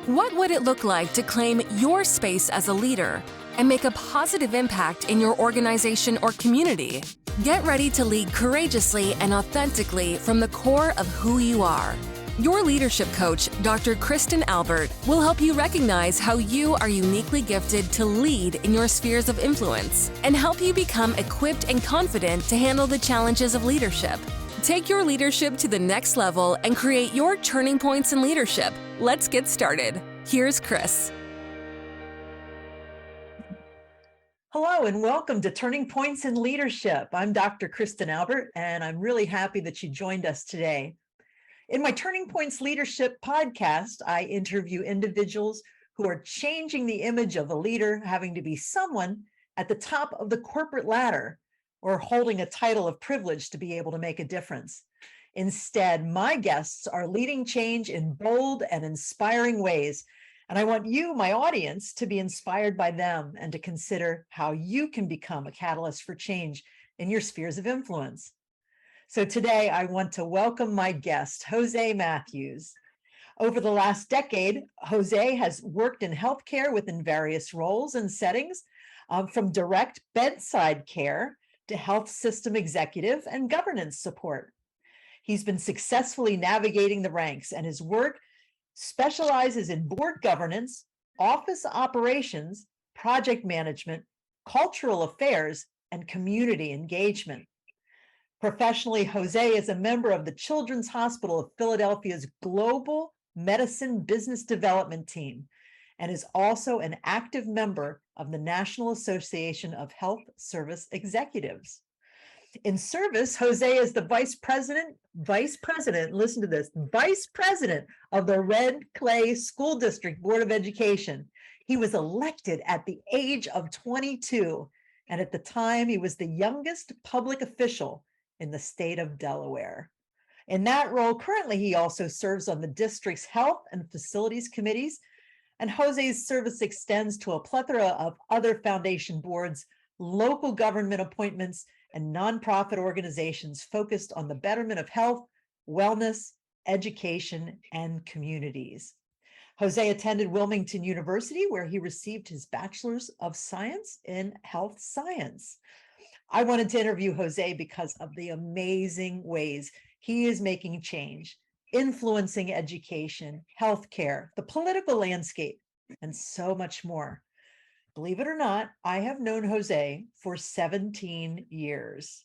What would it look like to claim your space as a leader and make a positive impact in your organization or community? Get ready to lead courageously and authentically from the core of who you are. Your leadership coach, Dr. Kristen Albert, will help you recognize how you are uniquely gifted to lead in your spheres of influence and help you become equipped and confident to handle the challenges of leadership. Take your leadership to the next level and create your turning points in leadership. Let's get started. Here's Kris. Hello and welcome to Turning Points in Leadership. I'm Dr. Kristen Albert, and I'm really happy that you joined us today. In my Turning Points Leadership podcast, I interview individuals who are changing the image of a leader having to be someone at the top of the corporate ladder or holding a title of privilege to be able to make a difference. Instead, my guests are leading change in bold and inspiring ways. And I want you, my audience, to be inspired by them and to consider how you can become a catalyst for change in your spheres of influence. So today, I want to welcome my guest, José Matthews. Over the last decade, José has worked in healthcare within various roles and settings, from direct bedside care to health system executive and governance support. He's been successfully navigating the ranks, and his work specializes in board governance, office operations, project management, cultural affairs, and community engagement. Professionally, José is a member of the Children's Hospital of Philadelphia's Global Medicine Business Development Team and is also an active member of the National Association of Health Service Executives. In service, José is the vice president, listen to this, vice president of the Red Clay School District Board of Education. He was elected at the age of 22, and at the time, he was the youngest public official in the state of Delaware. In that role, currently, he also serves on the district's health and facilities committees, and José's service extends to a plethora of other foundation boards, local government appointments, and nonprofit organizations focused on the betterment of health, wellness, education, and communities. José attended Wilmington University, where he received his bachelors of science in health science. I wanted to interview José because of the amazing ways he is making change, influencing education, healthcare, the political landscape, and so much more. Believe it or not, I have known José for 17 years.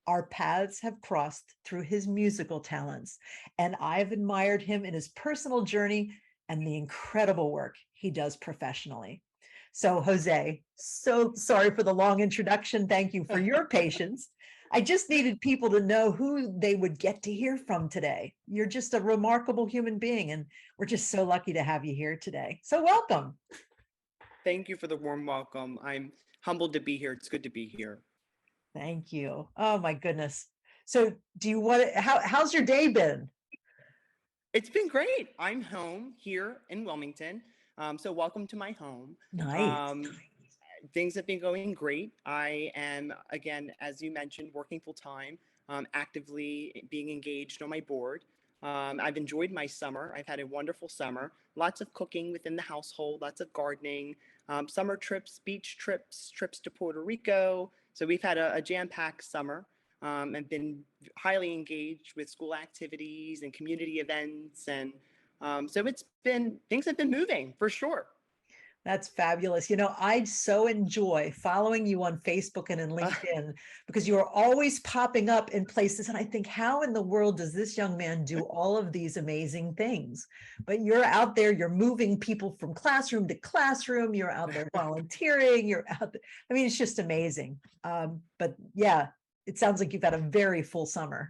Our paths have crossed through his musical talents, and I've admired him in his personal journey and the incredible work he does professionally. So José, so sorry for the long introduction. Thank you for your patience. I just needed people to know who they would get to hear from today. You're just a remarkable human being, and we're just so lucky to have you here today. So welcome. Thank you for the warm welcome. I'm humbled to be here. It's good to be here. Thank you. Oh my goodness. So do you want to, how's your day been? It's been great. I'm home here in Wilmington. So welcome to my home. Nice. Things have been going great. I am, again, as you mentioned, working full time, actively being engaged on my board. I've enjoyed my summer. I've had a wonderful summer. Lots of cooking within the household, lots of gardening, summer trips, beach trips, trips to Puerto Rico. So we've had a jam-packed summer and been highly engaged with school activities and community events. And so things have been moving for sure. That's fabulous. You know, I so enjoy following you on Facebook and in LinkedIn because you are always popping up in places. And I think, how in the world does this young man do all of these amazing things? But you're out there, you're moving people from classroom to classroom, you're out there volunteering, you're out there. I mean, it's just amazing. But yeah, it sounds like you've had a very full summer.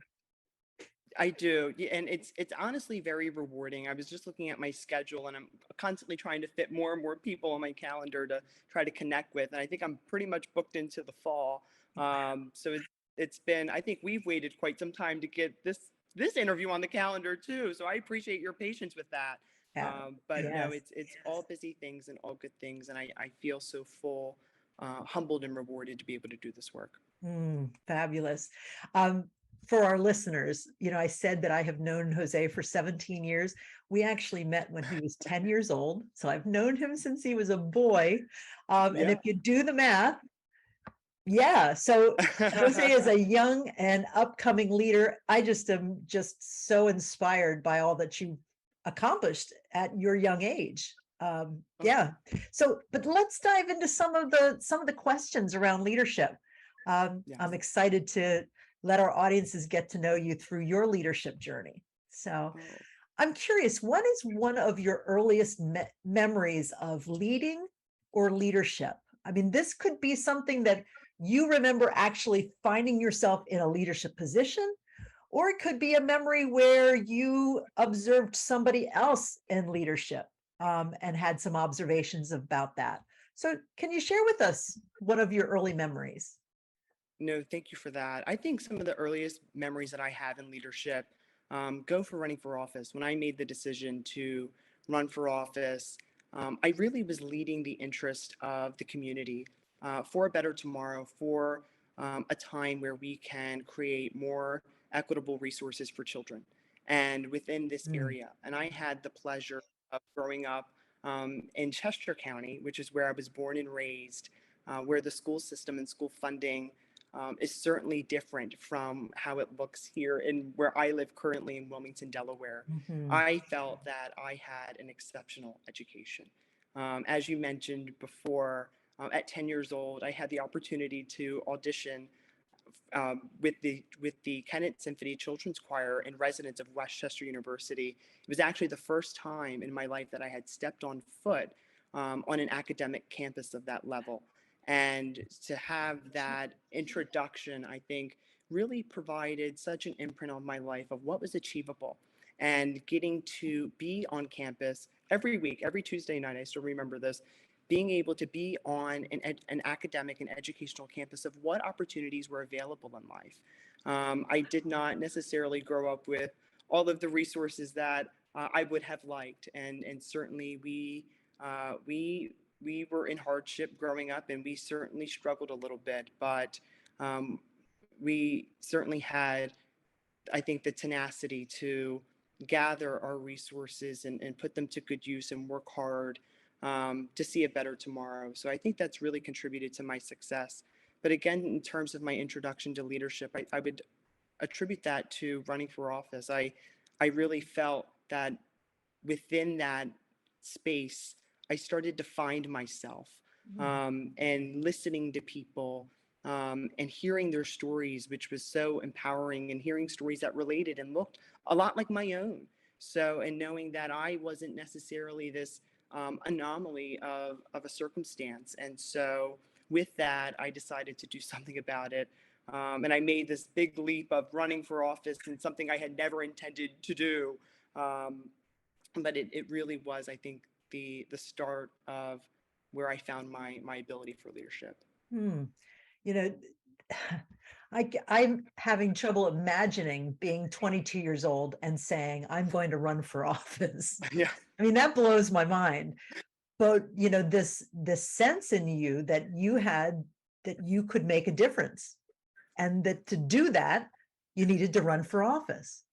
I do. And it's honestly very rewarding. I was just looking at my schedule and I'm constantly trying to fit more and more people on my calendar to try to connect with. And I think I'm pretty much booked into the fall. So it's been, I think we've waited quite some time to get this interview on the calendar too. So I appreciate your patience with that. But no, it's all busy things and all good things. And I feel so full, humbled and rewarded to be able to do this work. Fabulous. for our listeners, I said that I have known Jose for 17 years. We actually met when he was 10 years old. So I've known him since he was a boy. And if you do the math, yeah. So Jose is a young and upcoming leader. I just am just so inspired by all that you accomplished at your young age. Yeah. So, but let's dive into some of the questions around leadership. I'm Yes. excited to let our audiences get to know you through your leadership journey. So, Oh. I'm curious, what is one of your earliest memories of leading or leadership? I mean, this could be something that you remember actually finding yourself in a leadership position, or it could be a memory where you observed somebody else in leadership and had some observations about that. So, can you share with us one of your early memories? No, thank you for that. I think some of the earliest memories that I have in leadership go for running for office. When I made the decision to run for office, I really was leading the interest of the community for a better tomorrow, for a time where we can create more equitable resources for children and within this Mm, area. And I had the pleasure of growing up in Chester County, which is where I was born and raised, where the school system and school funding is certainly different from how it looks here in where I live currently in Wilmington, Delaware. mhm, I felt that I had an exceptional education. As you mentioned before, at 10 years old, I had the opportunity to audition with the Kennett Symphony Children's Choir in residence of Westchester University. It was actually the first time in my life that I had stepped on foot on an academic campus of that level. And to have that introduction, I think, really provided such an imprint on my life of what was achievable. And getting to be on campus every week, every Tuesday night, I still remember this, being able to be on an academic and educational campus of what opportunities were available in life. I did not necessarily grow up with all of the resources that I would have liked, and certainly we were in hardship growing up, and we certainly struggled a little bit, but um, we certainly had, I think, the tenacity to gather our resources and put them to good use and work hard to see a better tomorrow. So I think that's really contributed to my success. But again, in terms of my introduction to leadership, I would attribute that to running for office. I really felt that within that space, I started to find myself mm, and listening to people and hearing their stories, which was so empowering, and hearing stories that related and looked a lot like my own. So, and knowing that I wasn't necessarily this anomaly of a circumstance. And so, with that, I decided to do something about it. And I made this big leap of running for office and something I had never intended to do. Um, but it really was, I think, the start of where I found my ability for leadership. mm. You know, I'm having trouble imagining being 22 years old and saying, I'm going to run for office. Yeah. I mean, that blows my mind. But, this sense in you that you had that you could make a difference and that to do that, you needed to run for office.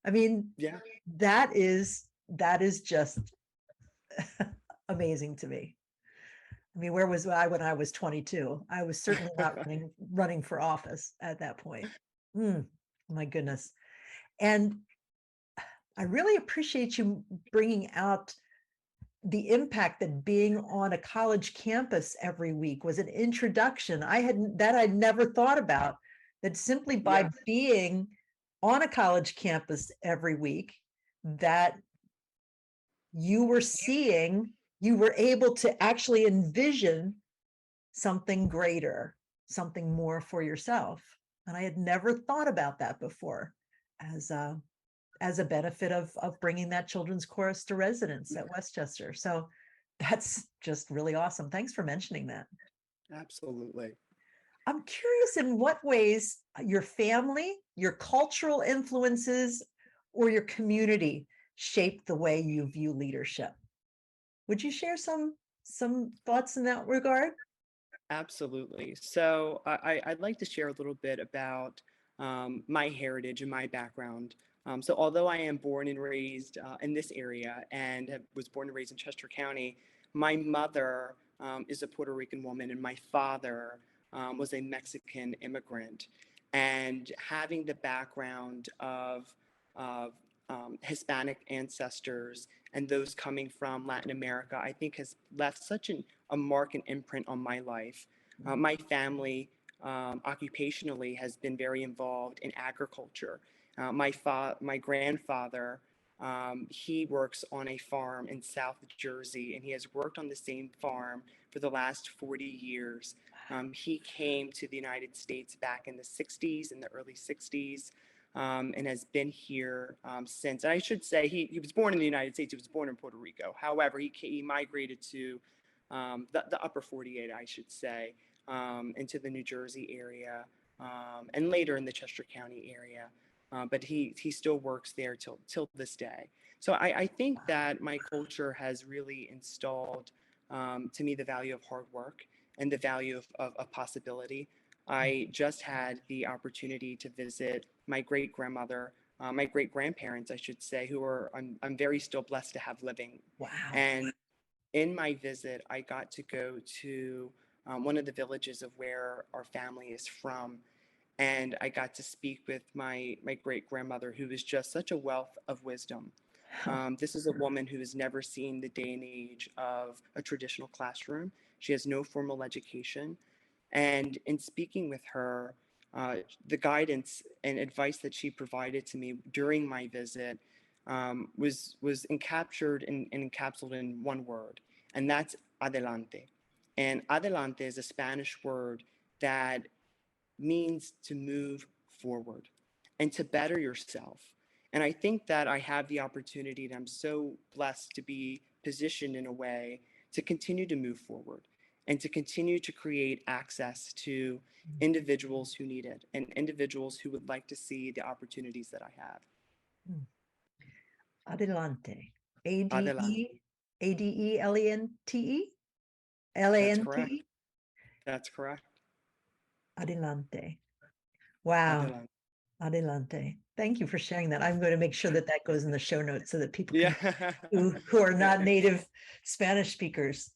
I mean, Yeah. that is just amazing to me. I mean, where was I when I was 22? I was certainly not running for office at that point. Mm, my goodness. And I really appreciate you bringing out the impact that being on a college campus every week was an introduction. I'd never thought about, that simply by Yeah. being on a college campus every week, that you were seeing, you were able to actually envision something greater, something more for yourself. And I had never thought about that before as a benefit of bringing that children's chorus to residents Yeah. at Westchester. So that's just really awesome. Thanks for mentioning that. Absolutely. I'm curious in what ways your family, your cultural influences, or your community shaped the way you view leadership. Would you share some thoughts in that regard? Absolutely. So I'd like to share a little bit about my heritage and my background. So although I am born and raised in this area and was born and raised in Chester County, my mother is a Puerto Rican woman and my father was a Mexican immigrant. And having the background of Hispanic ancestors and those coming from Latin America, I think has left such a mark and imprint on my life. My family occupationally has been very involved in agriculture. My grandfather, he works on a farm in South Jersey, and he has worked on the same farm for the last 40 years. He came to the United States back in the 60s, in the early 60s, and has been here since. And I should say he was born in the United States. He was born in Puerto Rico. However, he migrated to the upper 48, I should say, into the New Jersey area, and later in the Chester County area. But he still works there till this day. So I think that my culture has really installed to me the value of hard work and the value of possibility. I just had the opportunity to visit my great grandmother, my great grandparents, I should say, who are I'm very still blessed to have living. Wow. And in my visit, I got to go to one of the villages of where our family is from. And I got to speak with my great grandmother, who is just such a wealth of wisdom. This is a woman who has never seen the day and age of a traditional classroom. She has no formal education. And in speaking with her, the guidance and advice that she provided to me during my visit was encaptured and encapsulated in one word, and that's adelante. And adelante is a Spanish word that means to move forward and to better yourself. And I think that I have the opportunity, and I'm so blessed to be positioned in a way to continue to move forward and to continue to create access to individuals who need it and individuals who would like to see the opportunities that I have. Adelante. Adelante. Adelente? That's Lante? correct. That's correct. Adelante. Wow. Adelante. Adelante. Thank you for sharing that. I'm going to make sure that that goes in the show notes so that people Yeah. who are not native Spanish speakers,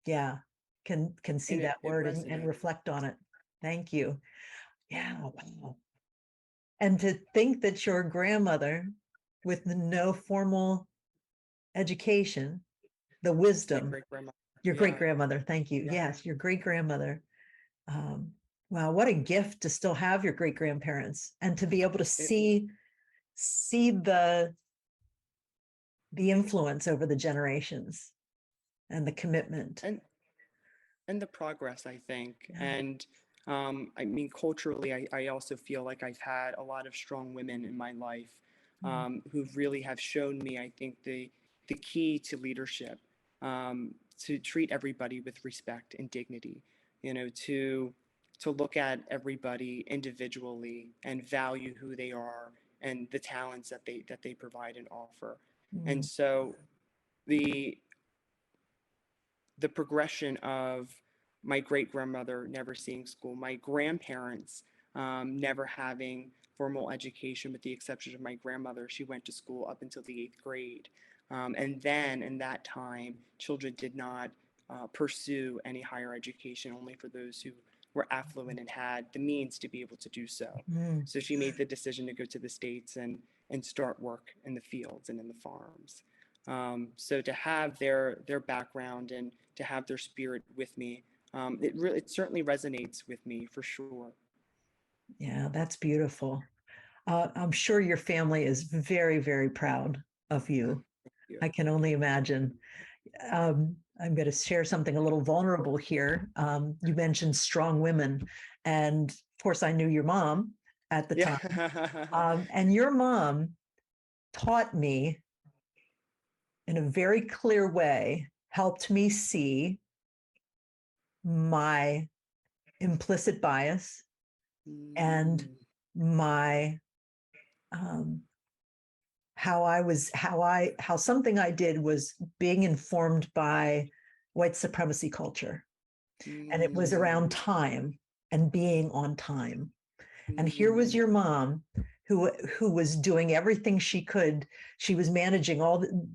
yeah, can see And that it word and resonates. reflect on it. Thank you. Yeah. Wow. And to think that your grandmother, with no formal education, the My wisdom, great grandma. your great Yeah. grandmother, thank you. Yeah. Yes, your great grandmother. Wow, what a gift to still have your great grandparents and to be able to see the influence over the generations and the commitment. And the progress, I think. Yeah. And I mean, culturally, I also feel like I've had a lot of strong women in my life who really have shown me, I think, the key to leadership, to treat everybody with respect and dignity, to look at everybody individually and value who they are and the talents that they provide and offer. And so the progression of my great grandmother never seeing school, my grandparents never having formal education, with the exception of my grandmother. She went to school up until the 8th grade. And then in that time, children did not pursue any higher education, only for those who were affluent and had the means to be able to do so. So she made the decision to go to the States and start work in the fields and in the farms. So to have their background and to have their spirit with me, it certainly resonates with me for sure. Yeah, that's beautiful. I'm sure your family is very, very proud of you. I can only imagine. I'm going to share something a little vulnerable here. You mentioned strong women, and of course, I knew your mom at the time. And your mom taught me in a very clear way, helped me see my implicit bias and my how something I did was being informed by white supremacy culture. And it was around time and being on time. And here was your mom who was doing everything she could. She was managing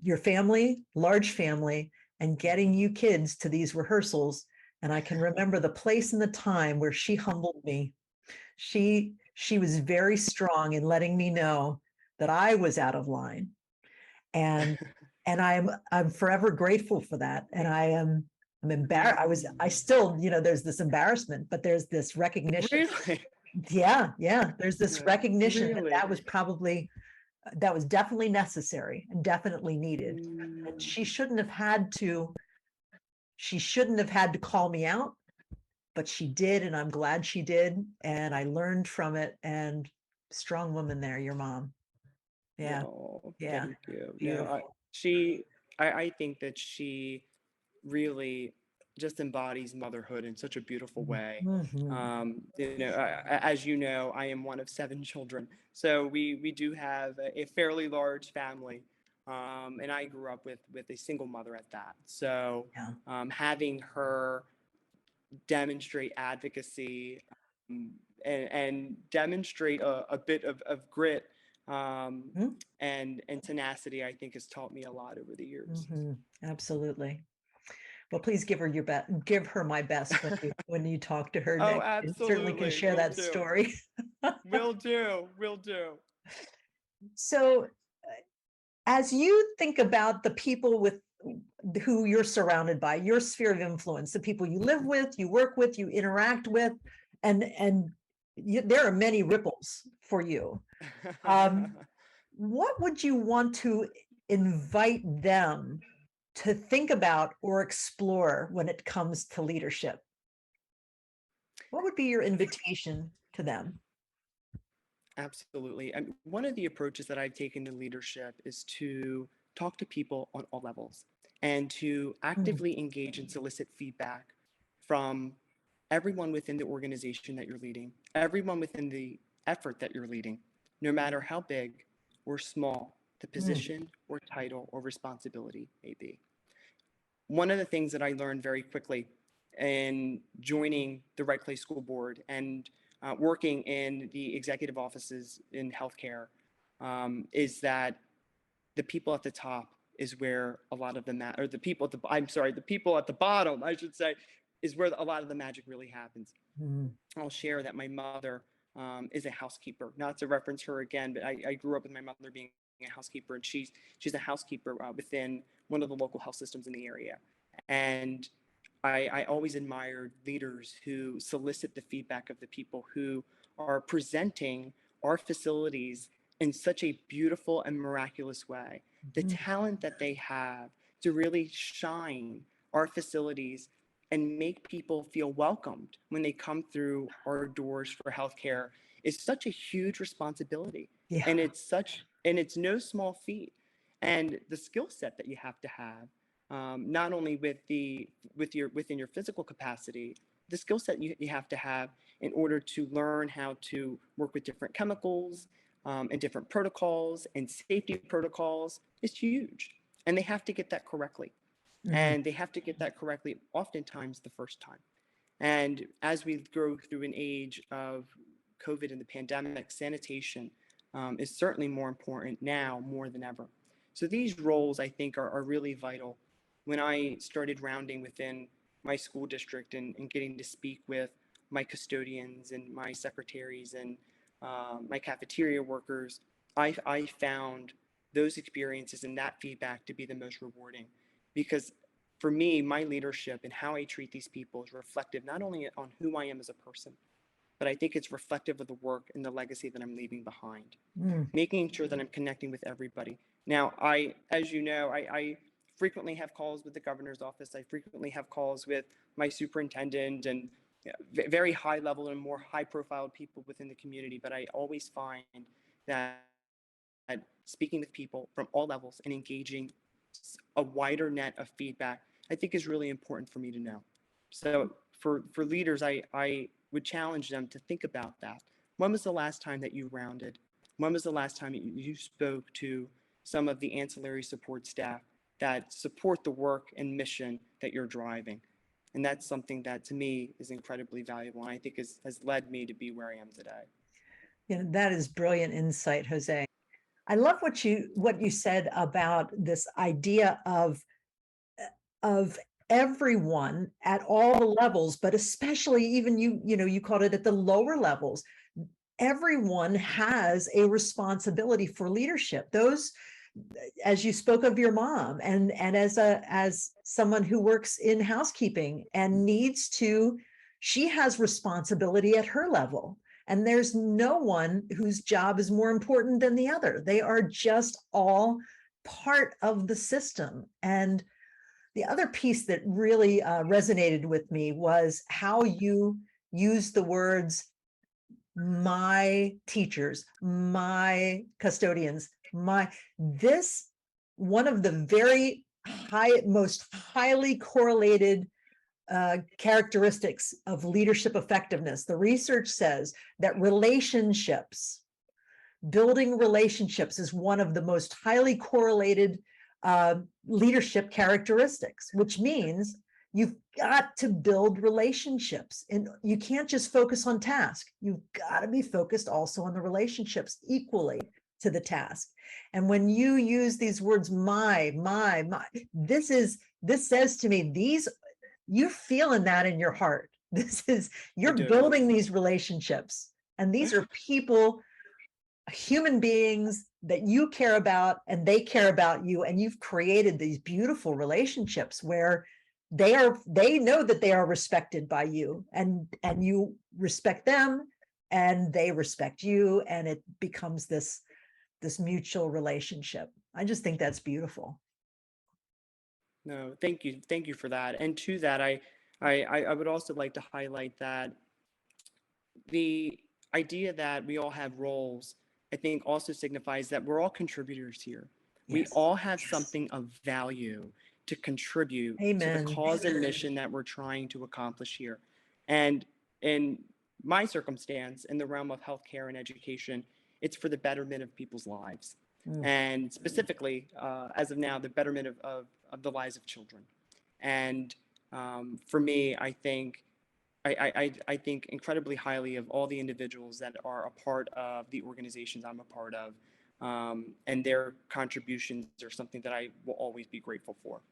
your family, large family, and getting you kids to these rehearsals. And I can remember the place and the time where she humbled me. She was very strong in letting me know that I was out of line. And I'm forever grateful for that. And I'm embarrassed. I still, there's this embarrassment, but there's this recognition. Really? Yeah. There's this recognition Really? that was definitely necessary and definitely needed. And Mm. she shouldn't have had to call me out, but she did, and I'm glad she did. And I learned from it. And strong woman there, your mom. Yeah. No, Yeah. thank you. No, Beautiful. I think that she really just embodies motherhood in such a beautiful way. Mhm. As you know, I am one of 7 children, so we do have a fairly large family, and I grew up with a single mother at that. So Yeah. having her demonstrate advocacy, and demonstrate a bit of grit, Mhm. and tenacity, I think has taught me a lot over the years. Mhm. Absolutely. Well, please give her my best when you talk to her Oh, next. You certainly can absolutely. share Will that do. story. Will do. Will do. So, as you think about the people with who you're surrounded by, your sphere of influence, the people you live with, you work with, you interact with, and there are many ripples for you. What would you want to invite them to think about or explore when it comes to leadership? What would be your invitation to them? Absolutely. And one of the approaches that I've taken to leadership is to talk to people on all levels and to Mm, actively engage and solicit feedback from everyone within the organization that you're leading, everyone within the effort that you're leading, no matter how big or small the mm, position or title or responsibility may be. One of the things that I learned very quickly in joining the Right Place School Board and working in the executive offices in healthcare, is that the people at the top is where a lot of or the people at the people at the bottom, I should say, is where a lot of the magic really happens. mm, I'll share that my mother is a housekeeper. Not to reference her again, but I grew up with my mother being a housekeeper, and she's a housekeeper within one of the local health systems in the area. And I always admired leaders who solicit the feedback of the people who are presenting our facilities in such a beautiful and miraculous way. The mm, talent that they have to really shine our facilities and make people feel welcomed when they come through our doors for healthcare is such a huge responsibility. yeah. And it's no small feat. And the skill set that you have to have, not only within your physical capacity, the skill set you have to have in order to learn how to work with different chemicals, and different protocols and safety protocols is huge. And they have to get that correctly. Mhm, And they have to get that correctly oftentimes the first time. And as we go through an age of COVID and the pandemic, sanitation is certainly more important now more than ever. So these roles, I think, are really vital. When I started rounding within my school district and getting to speak with my custodians and my secretaries and my cafeteria workers, I found those experiences and that feedback to be the most rewarding, because for me, my leadership and how I treat these people is reflective not only on who I am as a person, but I think it's reflective of the work and the legacy that I'm leaving behind, mm, making sure that I'm connecting with everybody. Now, as you know, I frequently have calls with the governor's office. I frequently have calls with my superintendent and very high level and more high profile people within the community. But I always find that speaking with people from all levels and engaging a wider net of feedback, I think is really important for me to know. So for leaders, I would challenge them to think about that. When was the last time that you rounded? When was the last time you spoke to some of the ancillary support staff that support the work and mission that you're driving? And that's something that to me is incredibly valuable and I think has led me to be where I am today. That is brilliant insight, Jose. I love what you said about this idea of everyone at all the levels, but especially even you called it at the lower levels. Everyone has a responsibility for leadership. Those, as you spoke of your mom, and as someone who works in housekeeping and she has responsibility at her level. And there's no one whose job is more important than the other. They are just all part of the system. And the other piece that really resonated with me was how you use the words my teachers, my custodians, one of the very most highly correlated characteristics of leadership effectiveness. The research says that building relationships is one of the most highly correlated leadership characteristics, which means you've got to build relationships, and you can't just focus on task. You've got to be focused also on the relationships equally to the task. And when you use these words, my, this says to me, you're feeling that in your heart. You're building these relationships, and these are people, human beings that you care about, and they care about you, and you've created these beautiful relationships where they know that they are respected by you, and you respect them, and they respect you, and it becomes this mutual relationship. I just think that's beautiful. No, thank you for that. And to that, I would also like to highlight that the idea that we all have roles, I think, also signifies that we're all contributors here. Yes. We all have something of value to contribute to the cause and mission that we're trying to accomplish here. And in my circumstance, in the realm of healthcare and education, it's for the betterment of people's lives. And specifically, as of now, the betterment of the lives of children. And for me, I think incredibly highly of all the individuals that are a part of the organizations I'm a part of, and their contributions are something that I will always be grateful for.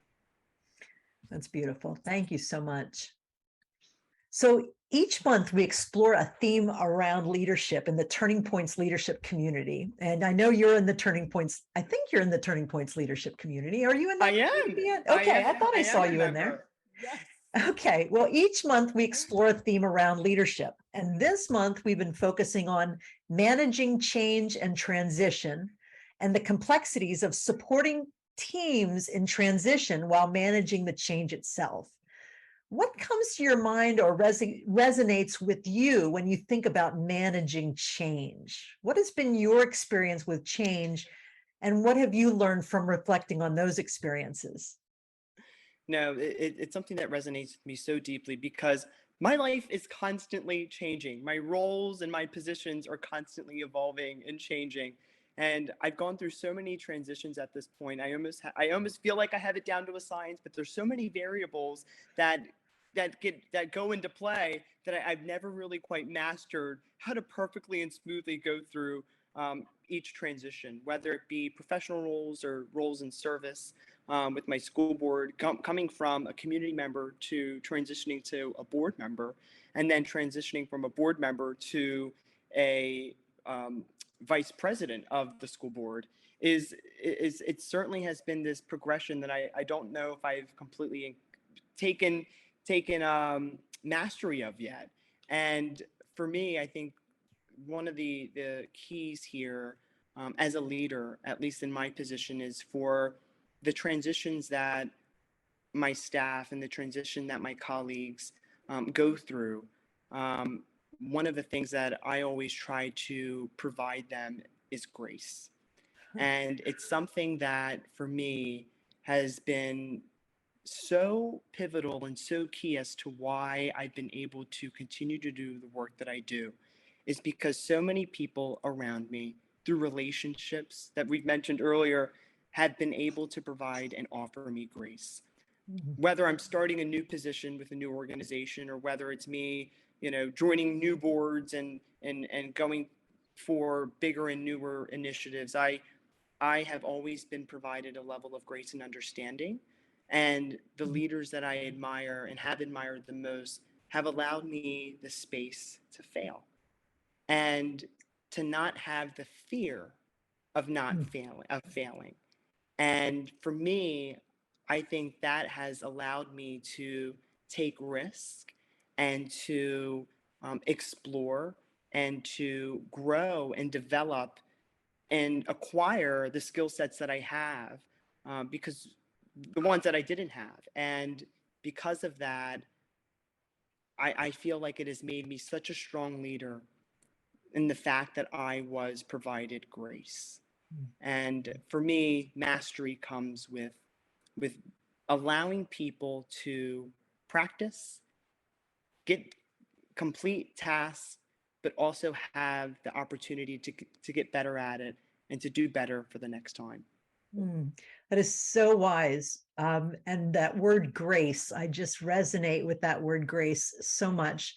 That's beautiful. Thank you so much. So each month we explore a theme around leadership in the Turning Points leadership community. And I know you're in the Turning Points. I think you're in the Turning Points leadership community. Are you in that? I am. Okay, I thought I saw you in there. Yes. Okay, well, each month we explore a theme around leadership. And this month we've been focusing on managing change and transition and the complexities of supporting teams in transition while managing the change itself. What comes to your mind or resonates with you when you think about managing change? What has been your experience with change, and what have you learned from reflecting on those experiences? No, it's something that resonates with me so deeply because my life is constantly changing. My roles and my positions are constantly evolving and changing. And I've gone through so many transitions at this point. I almost feel like I have it down to a science, but there's so many variables that go into play that I've never really quite mastered how to perfectly and smoothly go through each transition, whether it be professional roles or roles in service with my school board, coming from a community member to transitioning to a board member, and then transitioning from a board member to a vice president of the school board. It certainly has been this progression that I don't know if I've completely taken mastery of yet. And for me, I think one of the keys here as a leader, at least in my position, is for the transitions that my staff and the transition that my colleagues go through. One of the things that I always try to provide them is grace. And it's something that for me has been so pivotal and so key as to why I've been able to continue to do the work that I do, is because so many people around me, through relationships that we've mentioned earlier, have been able to provide and offer me grace. Whether I'm starting a new position with a new organization, or whether it's me, joining new boards and going for bigger and newer initiatives, I have always been provided a level of grace and understanding. And the leaders that I admire and have admired the most have allowed me the space to fail and to not have the fear of not failing. And for me, I think that has allowed me to take risk and to explore and to grow and develop and acquire the skill sets that I have, because the ones that I didn't have. And because of that, I feel like it has made me such a strong leader in the fact that I was provided grace. And for me, mastery comes with allowing people to practice, get complete tasks, but also have the opportunity to get better at it and to do better for the next time. That is so wise. And that word grace, I just resonate with that word grace so much.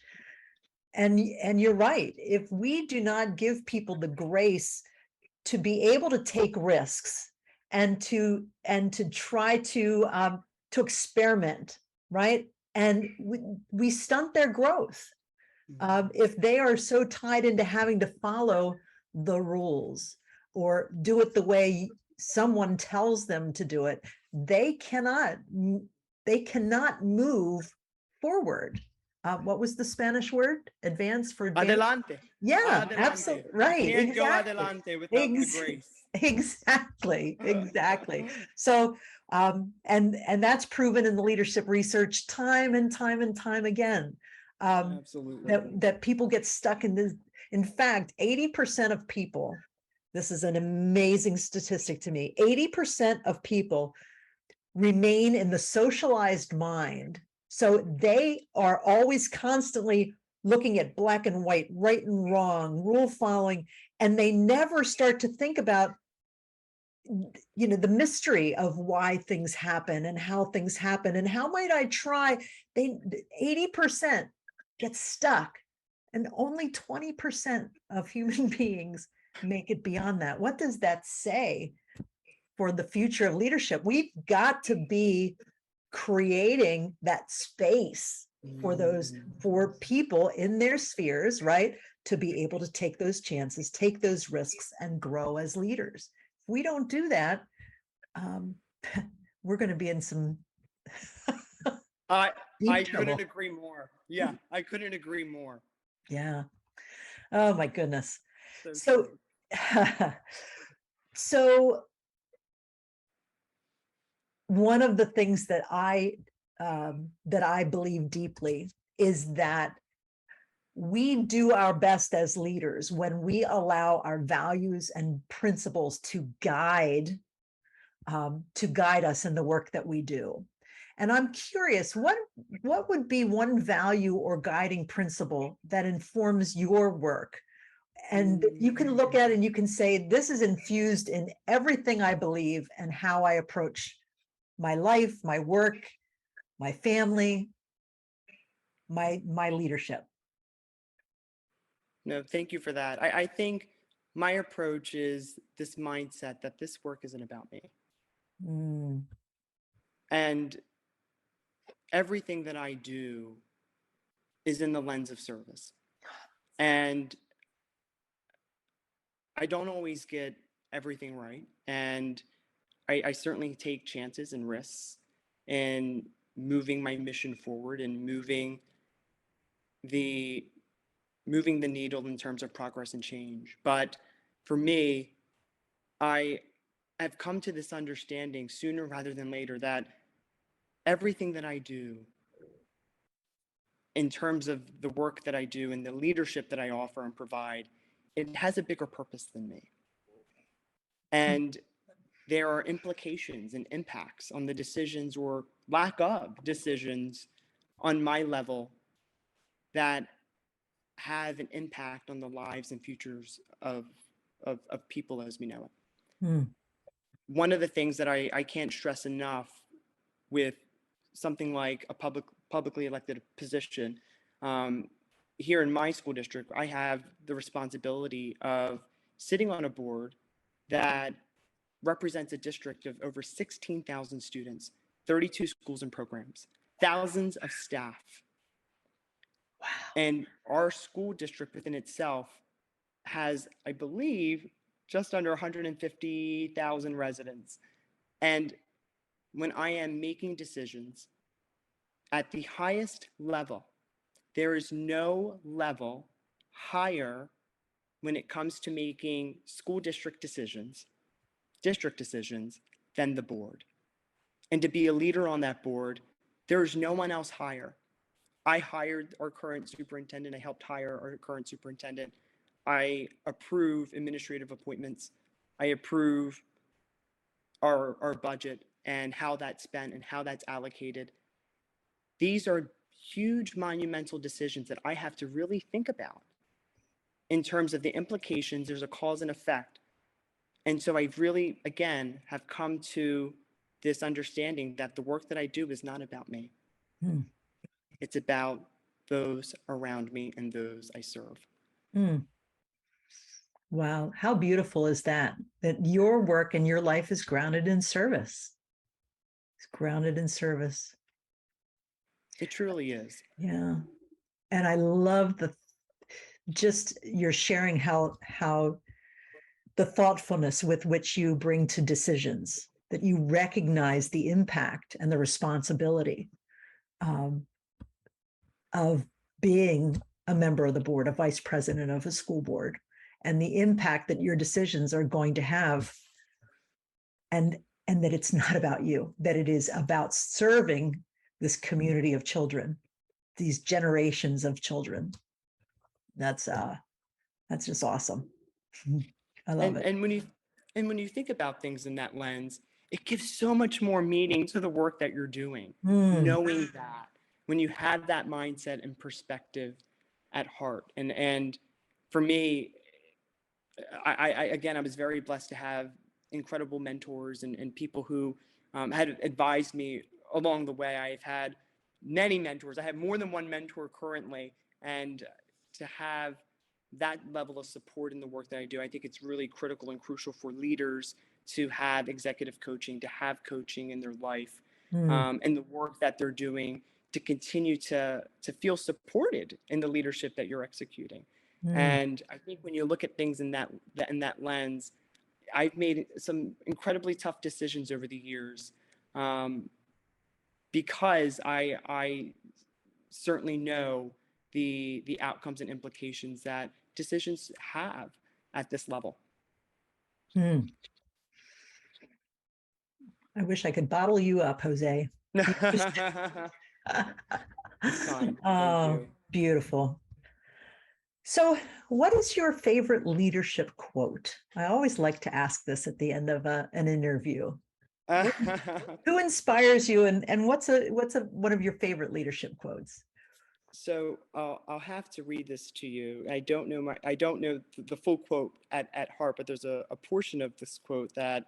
And you're right. If we do not give people the grace to be able to take risks and to try to experiment, right? And we stunt their growth. If they are so tied into having to follow the rules or do it the way someone tells them to do it, they cannot move forward. What was the Spanish word? Advance for advance? Adelante. Yeah, Adelante. absolutely right. You can't Exactly. go adelante without the grace. Exactly. So, and that's proven in the leadership research time and time and time again. Absolutely. That people get stuck in this. In fact, 80% of people, this is an amazing statistic to me, 80% of people remain in the socialized mind. So they are always constantly looking at black and white, right and wrong, rule following, and they never start to think about, the mystery of why things happen and how things happen and how might I try. 80% get stuck, and only 20% of human beings make it beyond that. What does that say for the future of leadership? We've got to be creating that space for people in their spheres, right? To be able to take those chances, take those risks, and grow as leaders. If we don't do that, we're going to be in some I trouble. couldn't agree more. Yeah, I couldn't agree more. Yeah. Oh my goodness. So So one of the things that I believe deeply is that we do our best as leaders when we allow our values and principles to guide us in the work that we do. And I'm curious, what would be one value or guiding principle that informs your work? And you can look at it and you can say, this is infused in everything I believe and how I approach my life, my work, my family, my leadership. No, thank you for that. I think my approach is this mindset that this work isn't about me. And everything that I do is in the lens of service. And I don't always get everything right. And I certainly take chances and risks in moving my mission forward and moving the needle in terms of progress and change. But for me, I have come to this understanding sooner rather than later that everything that I do in terms of the work that I do and the leadership that I offer and provide, it has a bigger purpose than me. And there are implications and impacts on the decisions or lack of decisions on my level that have an impact on the lives and futures of people as we know it. One of the things that I can't stress enough with something like a publicly elected position here in my school district, I have the responsibility of sitting on a board that represents a district of over 16,000 students, 32 schools and programs, thousands of staff. Wow. And our school district within itself has, I believe, just under 150,000 residents. And when I am making decisions at the highest level, there is no level higher when it comes to making school district decisions than the board. And to be a leader on that board, there is no one else higher. I hired our current superintendent. I helped hire our current superintendent. I approve administrative appointments. I approve our budget and how that's spent and how that's allocated. These are huge monumental decisions that I have to really think about in terms of the implications. There's a cause and effect. And so I really, again, have come to this understanding that the work that I do is not about me. Hmm. It's about those around me and those I serve. Hmm. Wow. How beautiful is that? That your work and your life is grounded in service. It's grounded in service. It truly is. Yeah. And I love just you're sharing how the thoughtfulness with which you bring to decisions, that you recognize the impact and the responsibility of being a member of the board, a vice president of a school board, and the impact that your decisions are going to have, and that it's not about you, that it is about serving this community of children, these generations of children. That's just awesome. I love it. And when you think about things in that lens, it gives so much more meaning to the work that you're doing. Knowing that, when you have that mindset and perspective at heart. And for me, I was very blessed to have incredible mentors and people who had advised me along the way. I've had many mentors. I have more than one mentor currently, and to have that level of support in the work that I do, I think it's really critical and crucial for leaders to have executive coaching, to have coaching in their life, and the work that they're doing to continue to feel supported in the leadership that you're executing. And I think when you look at things in that lens, I've made some incredibly tough decisions over the years, because I certainly know the outcomes and implications that decisions have at this level. I wish I could bottle you up, Jose. Oh, beautiful. So what is your favorite leadership quote? I always like to ask this at the end of an interview. Who inspires you, and what's one of your favorite leadership quotes? So I'll have to read this to you. I don't know the full quote at heart, but there's a portion of this quote that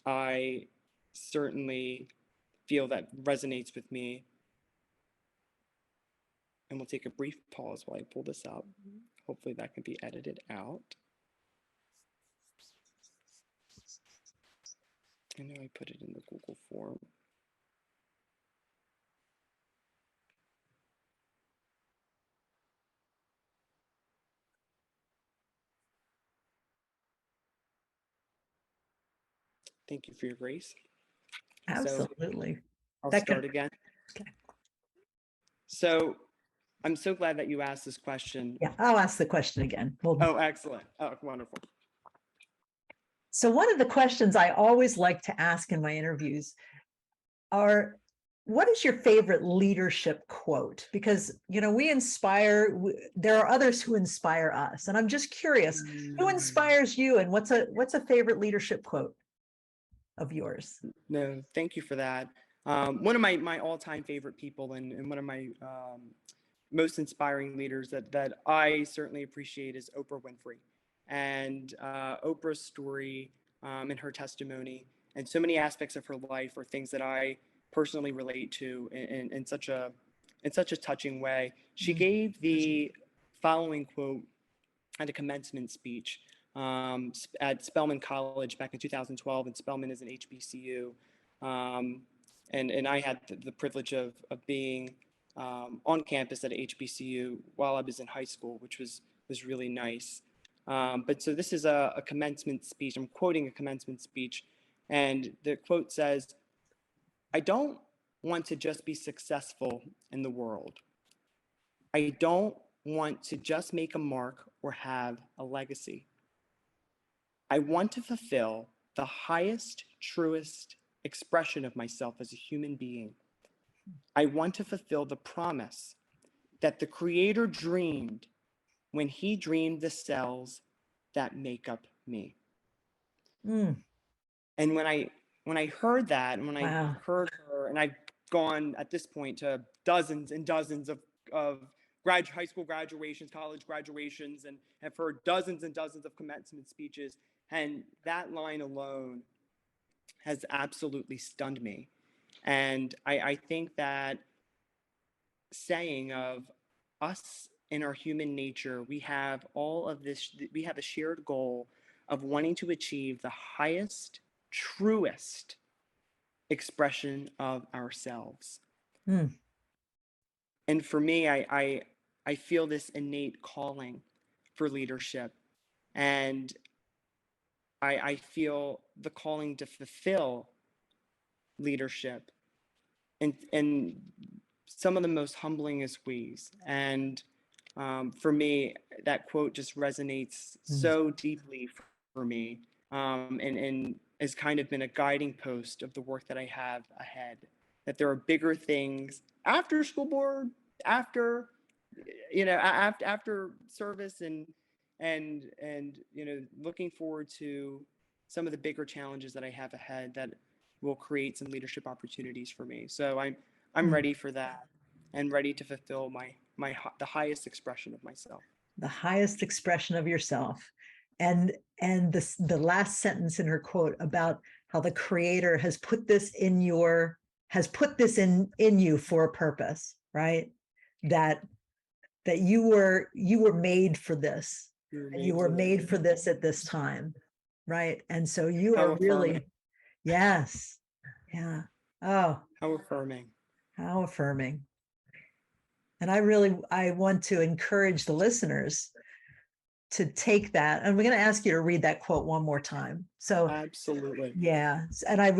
I certainly feel that resonates with me. And we'll take a brief pause while I pull this up. Hopefully that can be edited out. I know I put it in the Google form. Thank you for your grace. Absolutely. So I'll start again. Okay. So I'm so glad that you asked this question. Yeah, I'll ask the question again. Oh, excellent. Oh, wonderful. So one of the questions I always like to ask in my interviews are, what is your favorite leadership quote? Because, we inspire, there are others who inspire us. And I'm just curious, who inspires you, and what's a favorite leadership quote of yours? No, thank you for that. One of my all-time favorite people and one of my most inspiring leaders that I certainly appreciate is Oprah Winfrey. And Oprah's story and her testimony and so many aspects of her life are things that I personally relate to in such a in such a touching way. She gave the following quote at a commencement speech at Spelman College back in 2012, and Spelman is an HBCU. And I had the privilege of being on campus at HBCU while I was in high school, which was really nice. But so this is a commencement speech. I'm quoting a commencement speech, and the quote says, "I don't want to just be successful in the world. I don't want to just make a mark or have a legacy. I want to fulfill the highest, truest expression of myself as a human being. I want to fulfill the promise that the Creator dreamed when He dreamed the cells that make up me." And when I heard that, and when I heard her, and I've gone at this point to dozens and dozens of high school graduations, college graduations, and have heard dozens and dozens of commencement speeches, and that line alone has absolutely stunned me. And I think that saying of us in our human nature, we have all of this, we have a shared goal of wanting to achieve the highest, truest expression of ourselves. And for me, I feel this innate calling for leadership, and I feel the calling to fulfill leadership in some of the most humblingest ways. And for me, that quote just resonates so deeply for me, and has kind of been a guiding post of the work that I have ahead. That there are bigger things after school board, after after service, and looking forward to some of the bigger challenges that I have ahead that will create some leadership opportunities for me. So I'm ready for that, and ready to fulfill the highest expression of myself. The highest expression of yourself. And the last sentence in her quote about how the Creator has put this in you for a purpose, right? That you were made for this. You were made for this at this time, right? And so you are really, yes, yeah. Oh, how affirming. How affirming. And I want to encourage the listeners to take that. And we're going to ask you to read that quote one more time. So absolutely. Yeah. And I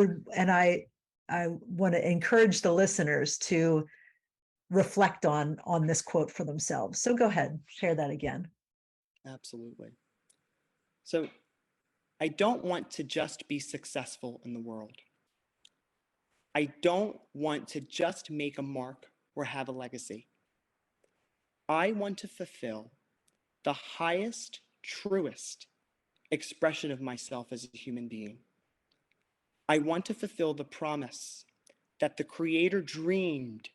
want to encourage the listeners to reflect on this quote for themselves. So go ahead, share that again. Absolutely. So I don't want to just be successful in the world. I don't want to just make a mark or have a legacy. I want to fulfill the highest, truest expression of myself as a human being. I want to fulfill the promise that the Creator dreamed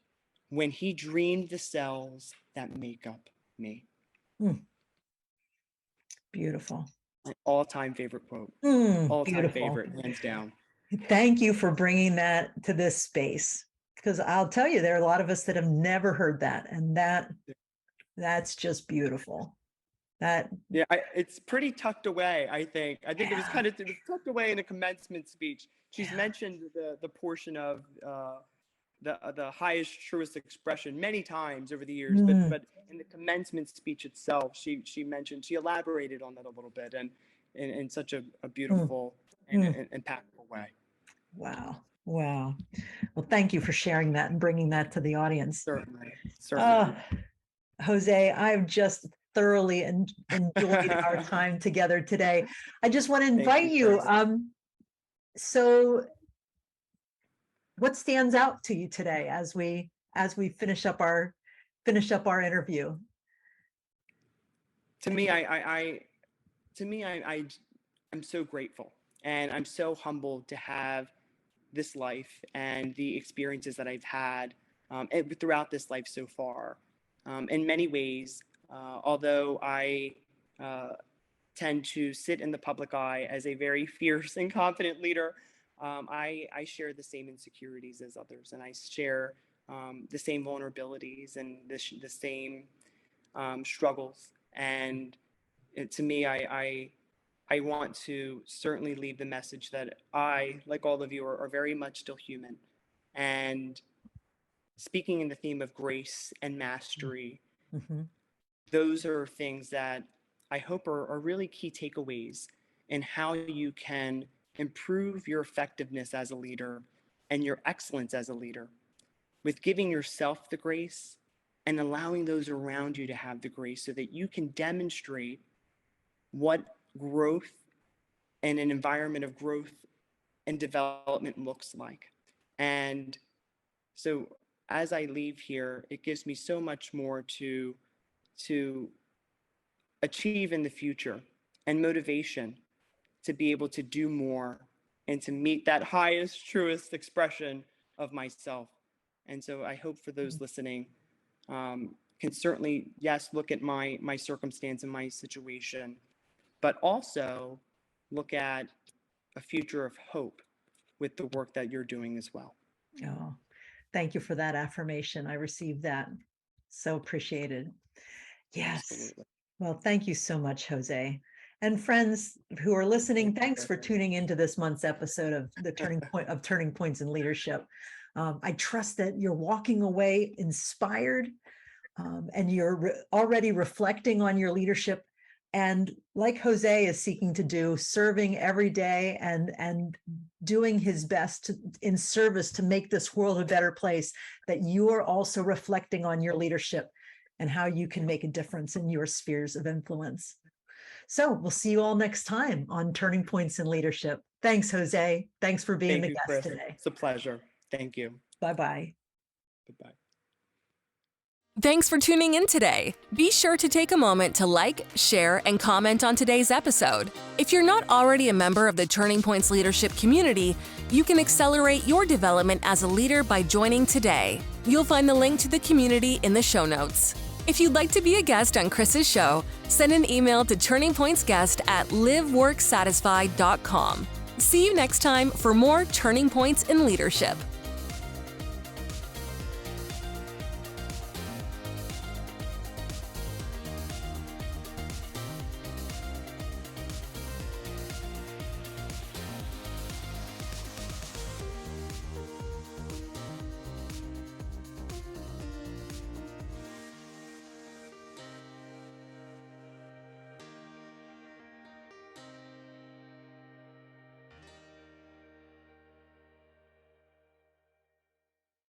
when He dreamed the cells that make up me. Beautiful. My all-time favorite quote. All-time favorite, hands down. Thank you for bringing that to this space, because I'll tell you, there are a lot of us that have never heard that, and that's just beautiful. It's pretty tucked away. I think it was kind of tucked away in a commencement speech. She's mentioned the portion of the highest, truest expression many times over the years, but in the commencement speech itself, she elaborated on that a little bit, and in such a beautiful and impactful way. Wow. Well, thank you for sharing that and bringing that to the audience. Certainly. Jose, I've just thoroughly enjoyed our time together today. I just want to invite you. So what stands out to you today as we finish up our interview? To me, I'm so grateful, and I'm so humbled to have this life and the experiences that I've had throughout this life so far. In many ways, although I tend to sit in the public eye as a very fierce and confident leader, I share the same insecurities as others, and I share the same vulnerabilities and the same struggles. And to me, I want to certainly leave the message that I, like all of you, are very much still human. And speaking in the theme of grace and mastery, those are things that I hope are really key takeaways in how you can improve your effectiveness as a leader and your excellence as a leader, with giving yourself the grace and allowing those around you to have the grace so that you can demonstrate what growth and an environment of growth and development looks like. And so as I leave here, it gives me so much more to achieve in the future and motivation to be able to do more and to meet that highest, truest expression of myself. And so I hope for those listening can certainly, yes, look at my circumstance and my situation, but also look at a future of hope with the work that you're doing as well. Oh, thank you for that affirmation. I received that. So appreciated. Yes. Absolutely. Well, thank you so much, Jose. And friends who are listening, thanks for tuning into this month's episode of the Turning Points in Leadership. I trust that you're walking away inspired and you're already reflecting on your leadership. And like Jose is seeking to do, serving every day and doing his best in service to make this world a better place, that you are also reflecting on your leadership and how you can make a difference in your spheres of influence. So we'll see you all next time on Turning Points in Leadership. Thanks, Jose. Thanks for being the guest today. It's a pleasure. Thank you. Bye-bye. Goodbye. Thanks for tuning in today. Be sure to take a moment to like, share, and comment on today's episode. If you're not already a member of the Turning Points Leadership community, you can accelerate your development as a leader by joining today. You'll find the link to the community in the show notes. If you'd like to be a guest on Kris's show, send an email to turningpointsguest@liveworksatisfied.com. See you next time for more Turning Points in Leadership.